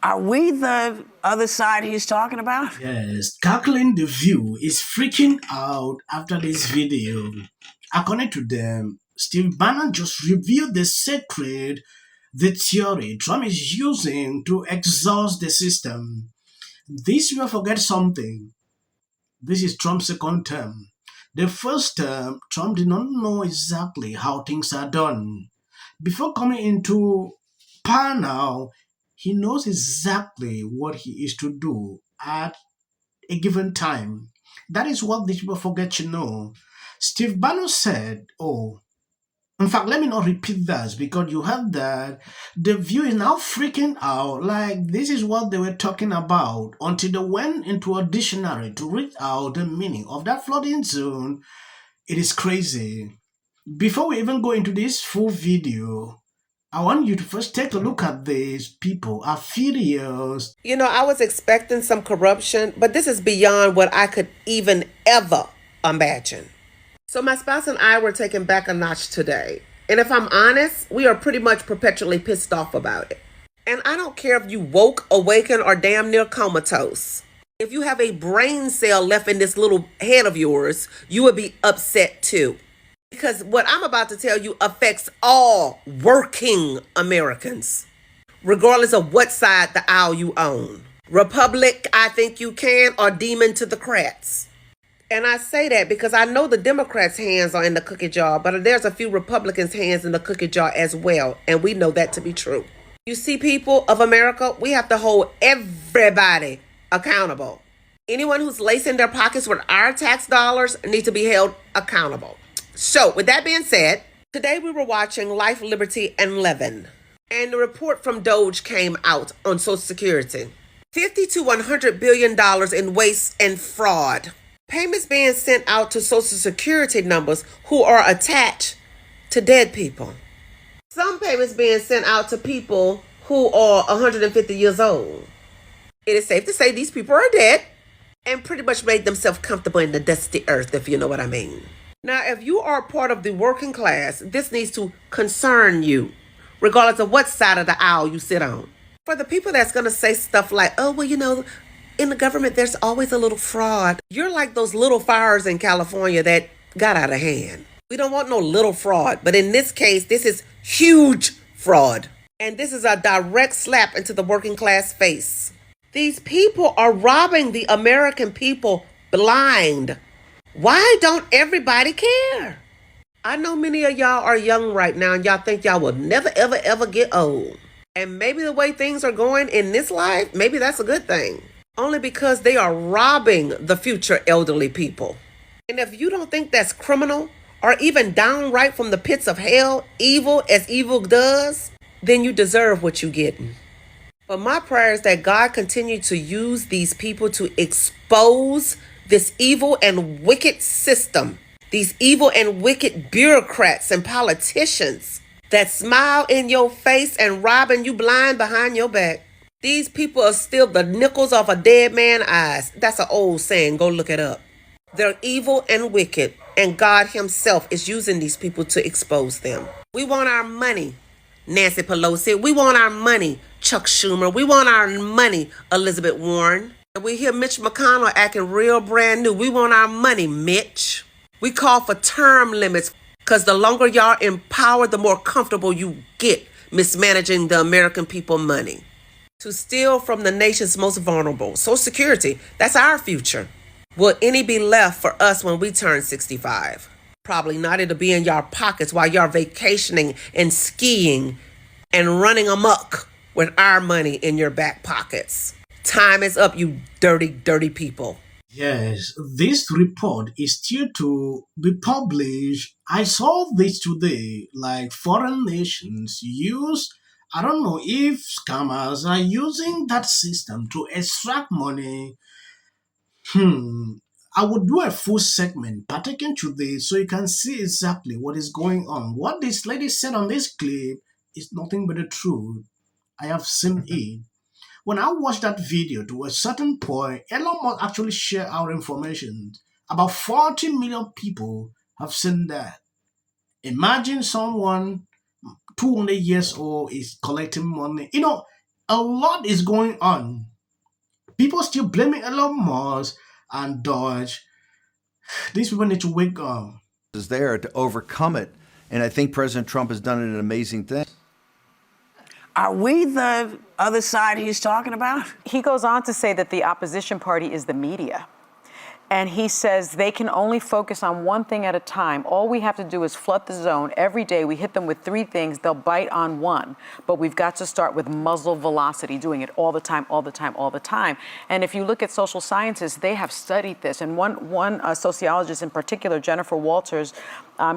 Are we the other side he's talking about? Yes, Cackling the View is freaking out after this video. According to them, Steve Bannon just revealed the theory Trump is using to exhaust the system. This will forget something. This is Trump's second term. The first term, Trump did not know exactly how things are done. Before coming into power now, he knows exactly what he is to do at a given time. That is what these people forget to know. Steve Bannon said, oh, in fact, let me not repeat that because you heard that the view is now freaking out like this is what they were talking about until they went into a dictionary to read out the meaning of that flooding zone. It is crazy. Before we even go into this full video, I want you to first take a look at these people are furious. I was expecting some corruption, but this is beyond what I could even ever imagine. So my spouse and I were taken back a notch today. And if I'm honest, we are pretty much perpetually pissed off about it. And I don't care if you woke, awakened, or damn near comatose. If you have a brain cell left in this little head of yours, you would be upset too. Because what I'm about to tell you affects all working Americans, regardless of what side the aisle you own. Republic, I think you can, or demon to the crats. And I say that because I know the Democrats' hands are in the cookie jar, but there's a few Republicans' hands in the cookie jar as well, and we know that to be true. You see, people of America, we have to hold everybody accountable. Anyone who's lacing their pockets with our tax dollars need to be held accountable. So, with that being said, today we were watching Life, Liberty, and Levin, and the report from Doge came out on Social Security. $50 to $100 billion in waste and fraud. Payments being sent out to Social Security numbers who are attached to dead people. Some payments being sent out to people who are 150 years old. It is safe to say these people are dead and pretty much made themselves comfortable in the dusty earth, if you know what I mean. Now, if you are part of the working class, this needs to concern you, regardless of what side of the aisle you sit on. For the people that's going to say stuff like, oh, well, in the government, there's always a little fraud. You're like those little fires in California that got out of hand. We don't want no little fraud. But in this case, this is huge fraud. And this is a direct slap into the working class face. These people are robbing the American people blind. Why don't everybody care? I know many of y'all are young right now and y'all think y'all will never, ever, ever get old. And maybe the way things are going in this life, maybe that's a good thing. Only because they are robbing the future elderly people. And if you don't think that's criminal or even downright from the pits of hell, evil as evil does, then you deserve what you're getting. But my prayer is that God continue to use these people to expose this evil and wicked system, these evil and wicked bureaucrats and politicians that smile in your face and robbing you blind behind your back. These people are still the nickels off a dead man's eyes. That's an old saying. Go look it up. They're evil and wicked, and God himself is using these people to expose them. We want our money, Nancy Pelosi. We want our money, Chuck Schumer. We want our money, Elizabeth Warren. And we hear Mitch McConnell acting real brand new. We want our money, Mitch. We call for term limits because the longer y'all in power, the more comfortable you get mismanaging the American people money. To steal from the nation's most vulnerable. Social Security, that's our future. Will any be left for us when we turn 65? Probably not. It'll be in your pockets while you're vacationing and skiing and running amok with our money in your back pockets. Time is up, you dirty, dirty people. Yes, this report is still to be published. I saw this today, like foreign nations use, I don't know if scammers are using that system to extract money. Hmm. I would do a full segment pertaining to this so you can see exactly what is going on. What this lady said on this clip is nothing but the truth. I have seen it. When I watched that video to a certain point, Elon Musk actually shared our information. About 40 million people have seen that. Imagine someone 200 years old is collecting money. A lot is going on. People still blaming Elon Musk and Dodge. These people need to wake up. Is there to overcome it. And I think President Trump has done an amazing thing. Are we the other side he's talking about? He goes on to say that the opposition party is the media. And he says they can only focus on one thing at a time. All we have to do is flood the zone. Every day we hit them with 3 things, they'll bite on one. But we've got to start with muzzle velocity, doing it all the time, all the time, all the time. And if you look at social scientists, they have studied this. And one sociologist in particular, Jennifer Walters,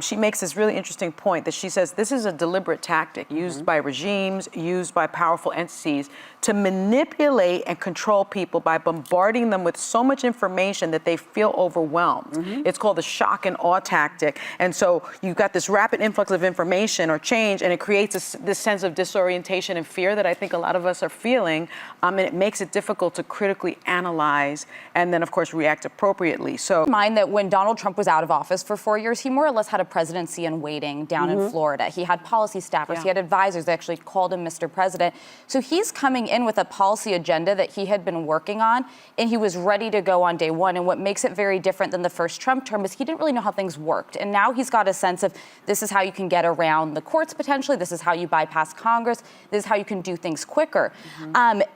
she makes this really interesting point that she says this is a deliberate tactic used by regimes, used by powerful entities to manipulate and control people by bombarding them with so much information that they feel overwhelmed. It's called the shock and awe tactic. And so you've got this rapid influx of information or change, and it creates this sense of disorientation and fear that I think a lot of us are feeling. And it makes it difficult to critically analyze and then, of course, react appropriately. So mind that when Donald Trump was out of office for 4 years, he more or less had a presidency in waiting down in Florida. He had policy staffers, he had advisors that actually called him Mr. President. So he's coming in with a policy agenda that he had been working on, and he was ready to go on day one. And what makes it very different than the first Trump term is he didn't really know how things worked. And now he's got a sense of this is how you can get around the courts potentially, this is how you bypass Congress, this is how you can do things quicker.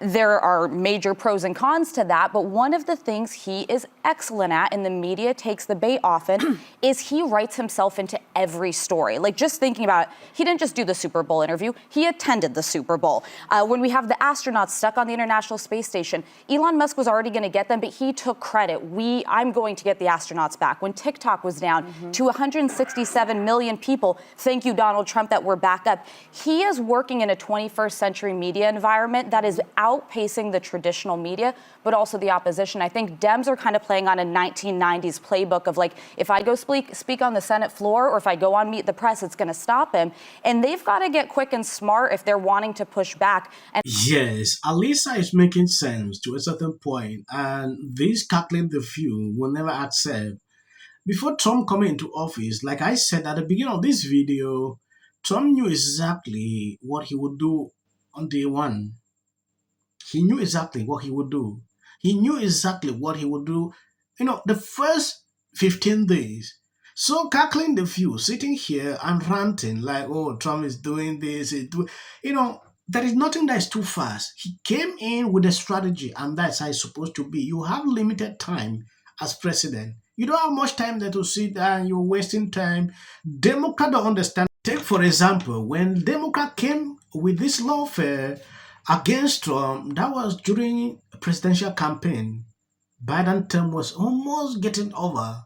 There are major pros and cons to that, but one of the things he is excellent at, and the media takes the bait often, is he writes himself into every story. Like, just thinking about it, he didn't just do the Super Bowl interview, he attended the Super Bowl. When we have the astronauts stuck on the International Space Station, Elon Musk was already going to get them, but he took credit. I'm going to get the astronauts back. When TikTok was down to 167 million people, thank you, Donald Trump, that we're back up. He is working in a 21st century media environment that is outpacing the traditional media, but also the opposition. I think Dems are kind of playing on a 1990s playbook of like, if I go speak on the Senate floor or if I go on Meet the Press, it's going to stop him. And they've got to get quick and smart if they're wanting to push back. And Yes, Alisa is making sense to a certain point, and this calculate the few will never accept. Before Trump coming into office, like I said at the beginning of this video, Trump knew exactly what he would do on day one. He knew exactly what he would do. He knew exactly what he would do, the first 15 days. So cackling the few, sitting here and ranting like, oh, Trump is doing this, there is nothing that is too fast. He came in with a strategy, and that's how it's supposed to be. You have limited time as president. You don't have much time there to sit there and you're wasting time. Democrats don't understand. Take, for example, when Democrat came with this lawfare against Trump, that was during a presidential campaign. Biden's term was almost getting over.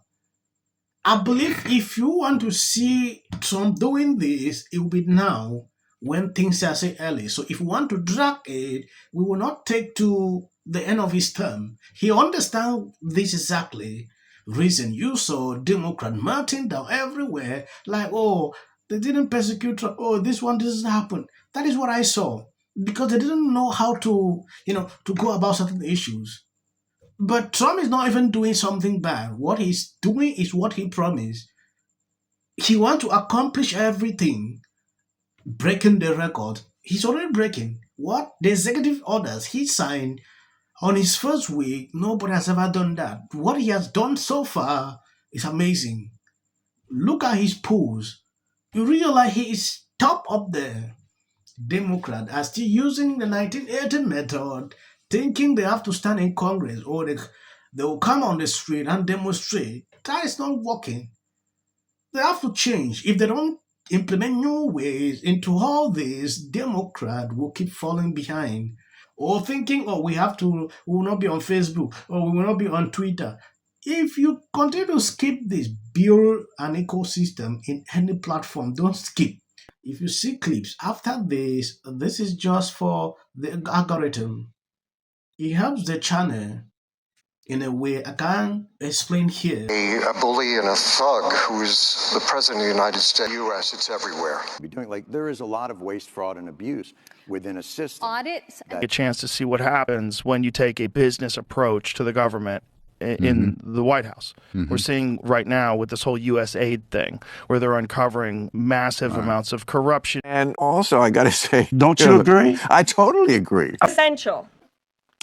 I believe if you want to see Trump doing this, it will be now when things are so early. So if we want to drag it, we will not take to the end of his term. He understands this exactly. Reason you saw Democrat melting down everywhere, like, oh, they didn't persecute Trump. Oh, this doesn't happen. That is what I saw. Because they didn't know how to, to go about certain issues. But Trump is not even doing something bad. What he's doing is what he promised. He wants to accomplish everything. Breaking the record. He's already breaking. What? The executive orders he signed on his first week, nobody has ever done that. What he has done so far is amazing. Look at his polls. You realize he is top up there. Democrats are still using the 1980 method, thinking they have to stand in Congress or they will come on the street and demonstrate. That is not working. They have to change. If they don't implement new ways into all this, Democrats will keep falling behind. Or thinking, we will not be on Facebook or we will not be on Twitter. If you continue to skip this, build an ecosystem in any platform. Don't skip. If you see clips after this is just for the algorithm. It helps the channel in a way I can't explain here. A bully and a thug who's the president of the United States, U.S., it's everywhere. There is a lot of waste, fraud, and abuse within a system. Audits. A chance to see what happens when you take a business approach to the government. in the White House. We're seeing right now with this whole U.S. aid thing, where they're uncovering massive amounts of corruption. And also, I got to say, don't you agree? I totally agree. Essential.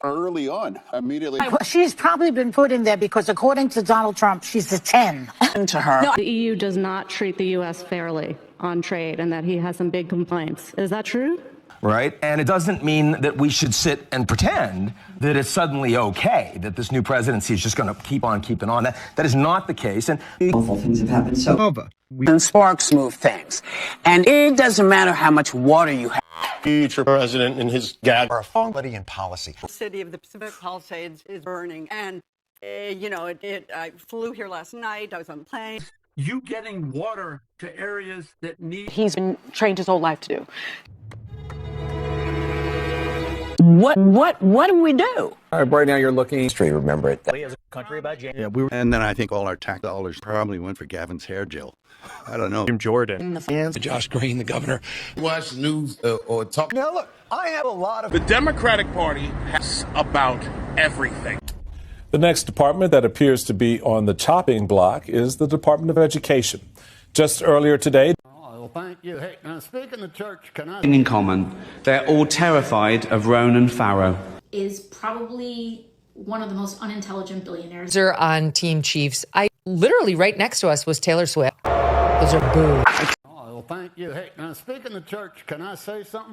Early on, immediately. She's probably been put in there because, according to Donald Trump, she's a 10. To her. The EU does not treat the U.S. fairly on trade and that he has some big complaints. Is that true? Right? And it doesn't mean that we should sit and pretend that it's suddenly okay, that this new presidency is just going to keep on keeping on. That is not the case. And Awful things have happened so and sparks move things. And it doesn't matter how much water you have. Future president and his gag are Somebody in policy. The city of the Pacific Palisades is burning. And, I flew here last night. I was on a plane. You getting water to areas that need... He's been trained his whole life to do. What do we do? Right now, you're looking straight. Remember it. as a country about January. Yeah, and then I think all our tax dollars probably went for Gavin's hair gel. I don't know. Jordan. And Josh Green, the governor. watch news or talk. Now, look, I have a lot of... The Democratic Party has about everything. The next department that appears to be on the chopping block is the Department of Education. Just earlier today, Well, thank you. Hey, now speaking of church, can I... In common, they're all terrified of Ronan Farrow. Is probably one of the most unintelligent billionaires. They're on Team Chiefs. Literally right next to us was Taylor Swift. Those are boo. Well, thank you. Hey, now speaking of church, can I say something?